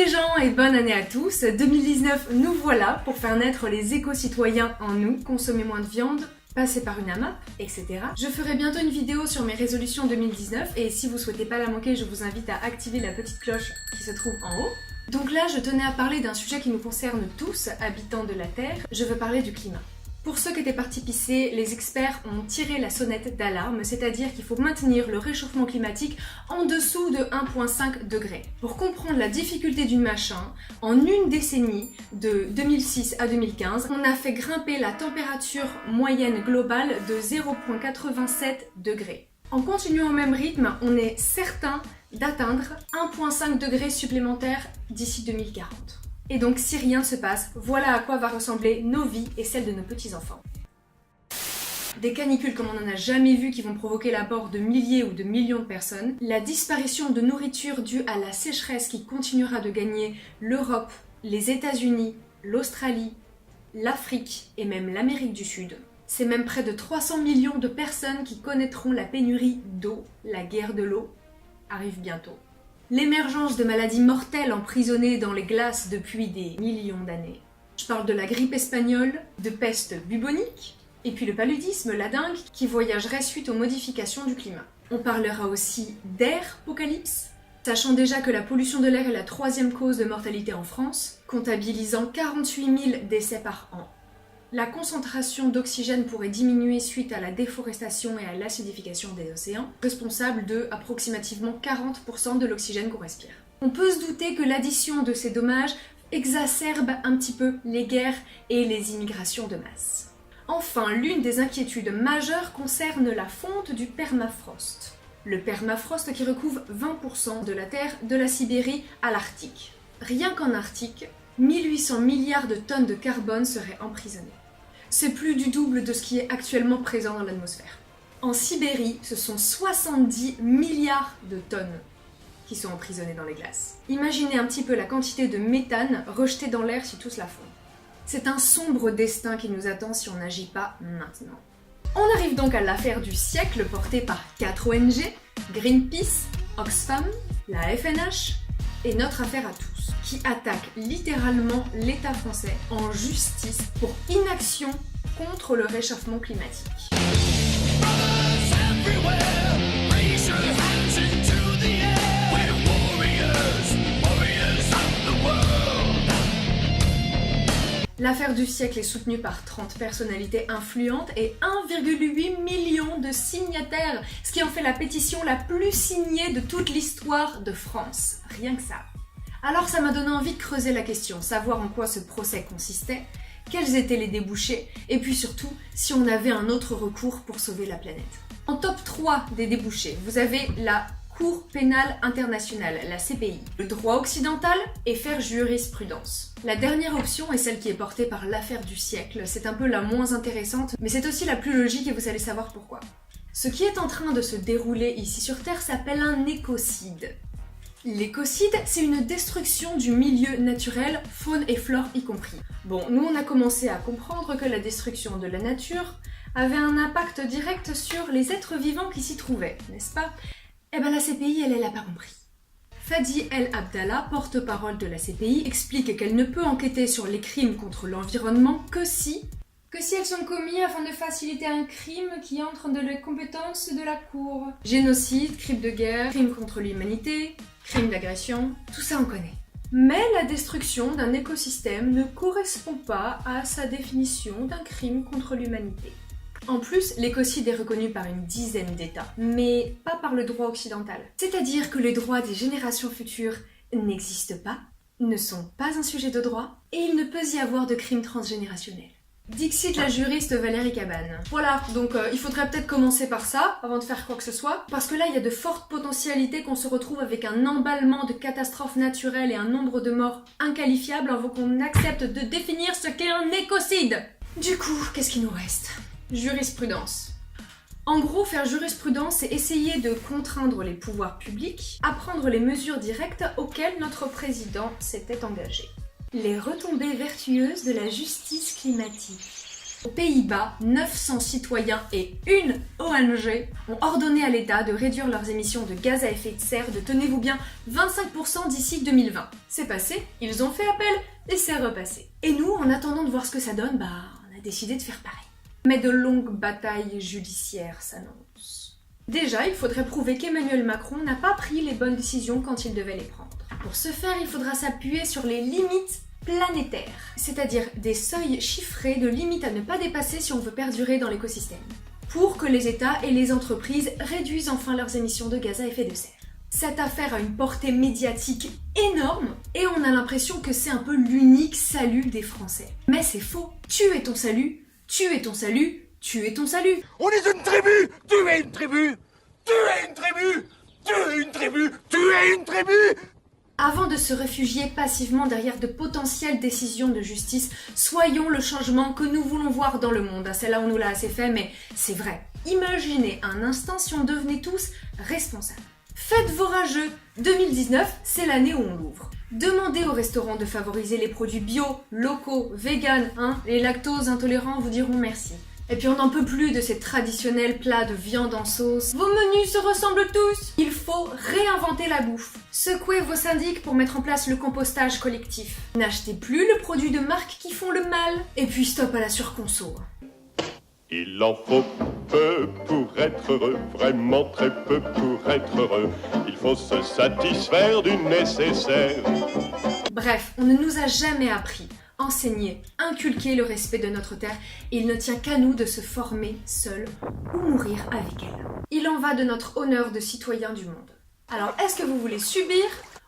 les gens et bonne année à tous. 2019, nous voilà pour faire naître les éco-citoyens en nous, consommer moins de viande, passer par une AMAP, etc. Je ferai bientôt une vidéo sur mes résolutions 2019 et si vous souhaitez pas la manquer, je vous invite à activer la petite cloche qui se trouve en haut. Donc là, je tenais à parler d'un sujet qui nous concerne tous, habitants de la Terre. Je veux parler du climat. Pour ceux qui étaient partis pisser, les experts ont tiré la sonnette d'alarme, c'est-à-dire qu'il faut maintenir le réchauffement climatique en dessous de 1,5 degrés. Pour comprendre la difficulté du machin, en une décennie, de 2006 à 2015, on a fait grimper la température moyenne globale de 0,87 degrés. En continuant au même rythme, on est certain d'atteindre 1,5 degrés supplémentaires d'ici 2040. Et donc, si rien ne se passe, voilà à quoi va ressembler nos vies et celles de nos petits-enfants. Des canicules comme on n'en a jamais vu qui vont provoquer la mort de milliers ou de millions de personnes, la disparition de nourriture due à la sécheresse qui continuera de gagner l'Europe, les États-Unis, l'Australie, l'Afrique et même l'Amérique du Sud. C'est même près de 300 millions de personnes qui connaîtront la pénurie d'eau, la guerre de l'eau arrive bientôt. L'émergence de maladies mortelles emprisonnées dans les glaces depuis des millions d'années. Je parle de la grippe espagnole, de peste bubonique, et puis le paludisme, la dengue, qui voyagerait suite aux modifications du climat. On parlera aussi d'air-apocalypse, sachant déjà que la pollution de l'air est la 3e cause de mortalité en France, comptabilisant 48 000 décès par an. La concentration d'oxygène pourrait diminuer suite à la déforestation et à l'acidification des océans, responsable de approximativement 40% de l'oxygène qu'on respire. On peut se douter que l'addition de ces dommages exacerbe un petit peu les guerres et les immigrations de masse. Enfin, l'une des inquiétudes majeures concerne la fonte du permafrost. Le permafrost qui recouvre 20% de la Terre, de la Sibérie à l'Arctique. Rien qu'en Arctique, 1800 milliards de tonnes de carbone seraient emprisonnées. C'est plus du double de ce qui est actuellement présent dans l'atmosphère. En Sibérie, ce sont 70 milliards de tonnes qui sont emprisonnées dans les glaces. Imaginez un petit peu la quantité de méthane rejetée dans l'air si tous la font. C'est un sombre destin qui nous attend si on n'agit pas maintenant. On arrive donc à l'affaire du siècle portée par 4 ONG, Greenpeace, Oxfam, la FNH et Notre Affaire à tous, qui attaque littéralement l'État français en justice pour inaction contre le réchauffement climatique. L'affaire du siècle est soutenue par 30 personnalités influentes et 1,8 million de signataires, ce qui en fait la pétition la plus signée de toute l'histoire de France. Rien que ça. Alors ça m'a donné envie de creuser la question, savoir en quoi ce procès consistait, quels étaient les débouchés, et puis surtout, si on avait un autre recours pour sauver la planète. En top 3 des débouchés, vous avez la Cour pénale internationale, la CPI, le droit occidental et faire jurisprudence. La dernière option est celle qui est portée par l'affaire du siècle, c'est un peu la moins intéressante, mais c'est aussi la plus logique et vous allez savoir pourquoi. Ce qui est en train de se dérouler ici sur Terre s'appelle un écocide. L'écocide, c'est une destruction du milieu naturel, faune et flore y compris. Bon, nous on a commencé à comprendre que la destruction de la nature avait un impact direct sur les êtres vivants qui s'y trouvaient, n'est-ce pas? Eh ben la CPI, elle a pas compris. Fadi El Abdallah, porte-parole de la CPI, explique qu'elle ne peut enquêter sur les crimes contre l'environnement que si elles sont commis afin de faciliter un crime qui entre dans les compétences de la Cour. Génocide, crime de guerre, crime contre l'humanité, crime d'agression, tout ça on connaît. Mais la destruction d'un écosystème ne correspond pas à sa définition d'un crime contre l'humanité. En plus, l'écocide est reconnu par une dizaine d'États, mais pas par le droit occidental. C'est-à-dire que les droits des générations futures n'existent pas, ne sont pas un sujet de droit, et il ne peut y avoir de crimes transgénérationnels. Dixit la juriste Valérie Cabane. Voilà, donc il faudrait peut-être commencer par ça, avant de faire quoi que ce soit, parce que là il y a de fortes potentialités qu'on se retrouve avec un emballement de catastrophes naturelles et un nombre de morts inqualifiables avant qu'on accepte de définir ce qu'est un écocide. Du coup, qu'est-ce qu'il nous reste ? Jurisprudence. En gros, faire jurisprudence, c'est essayer de contraindre les pouvoirs publics à prendre les mesures directes auxquelles notre président s'était engagé. Les retombées vertueuses de la justice climatique. Aux Pays-Bas, 900 citoyens et une ONG ont ordonné à l'État de réduire leurs émissions de gaz à effet de serre de, tenez-vous bien, 25% d'ici 2020. C'est passé, ils ont fait appel et c'est repassé. Et nous, en attendant de voir ce que ça donne, on a décidé de faire pareil. Mais de longues batailles judiciaires s'annoncent. Déjà, il faudrait prouver qu'Emmanuel Macron n'a pas pris les bonnes décisions quand il devait les prendre. Pour ce faire, il faudra s'appuyer sur les limites planétaires, c'est-à-dire des seuils chiffrés de limites à ne pas dépasser si on veut perdurer dans l'écosystème, pour que les États et les entreprises réduisent enfin leurs émissions de gaz à effet de serre. Cette affaire a une portée médiatique énorme et on a l'impression que c'est un peu l'unique salut des Français. Mais c'est faux. Tu es ton salut, tu es ton salut, tu es ton salut. On est une tribu, tu es une tribu, tu es une tribu, tu es une tribu, tu es une tribu. Avant de se réfugier passivement derrière de potentielles décisions de justice, soyons le changement que nous voulons voir dans le monde. Celle-là, on nous l'a assez fait, mais c'est vrai. Imaginez un instant si on devenait tous responsables. Faites vos rageux. 2019, c'est l'année où on l'ouvre. Demandez aux restaurants de favoriser les produits bio, locaux, véganes, Les lactose intolérants vous diront merci. Et puis on n'en peut plus de ces traditionnels plats de viande en sauce. Vos menus se ressemblent tous. Il faut réinventer la bouffe. Secouez vos syndics pour mettre en place le compostage collectif. N'achetez plus le produit de marques qui font le mal. Et puis stop à la surconso. Il en faut peu pour être heureux, vraiment très peu pour être heureux. Il faut se satisfaire du nécessaire. Bref, on ne nous a jamais appris, enseigné, inculqué le respect de notre terre et il ne tient qu'à nous de se former seuls ou mourir avec elle. Il en va de notre honneur de citoyen du monde. Alors, est-ce que vous voulez subir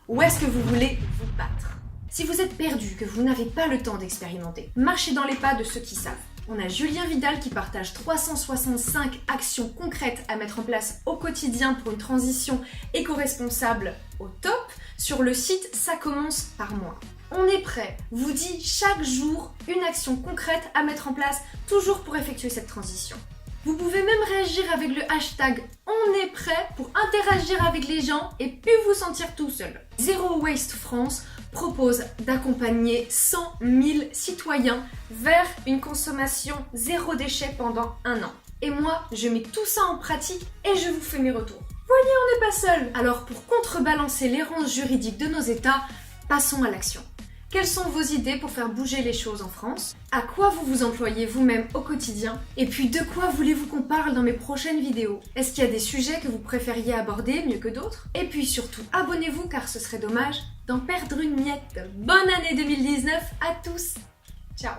ou est-ce que vous voulez vous battre? Si vous êtes perdu, que vous n'avez pas le temps d'expérimenter, marchez dans les pas de ceux qui savent. On a Julien Vidal qui partage 365 actions concrètes à mettre en place au quotidien pour une transition éco-responsable au top sur le site Ça commence par moi. On est prêt, vous dit chaque jour une action concrète à mettre en place toujours pour effectuer cette transition. Vous pouvez même réagir avec le hashtag On est prêt pour interagir avec les gens et plus vous sentir tout seul. Zero Waste France propose d'accompagner 100 000 citoyens vers une consommation zéro déchet pendant 1 an. Et moi, je mets tout ça en pratique et je vous fais mes retours. Voyez, on n'est pas seul. Alors pour contrebalancer l'errance juridique de nos États, passons à l'action. Quelles sont vos idées pour faire bouger les choses en France? À quoi vous vous employez vous-même au quotidien? Et puis de quoi voulez-vous qu'on parle dans mes prochaines vidéos? Est-ce qu'il y a des sujets que vous préfériez aborder mieux que d'autres? Et puis surtout, abonnez-vous car ce serait dommage d'en perdre une miette. Bonne année 2019 à tous! Ciao!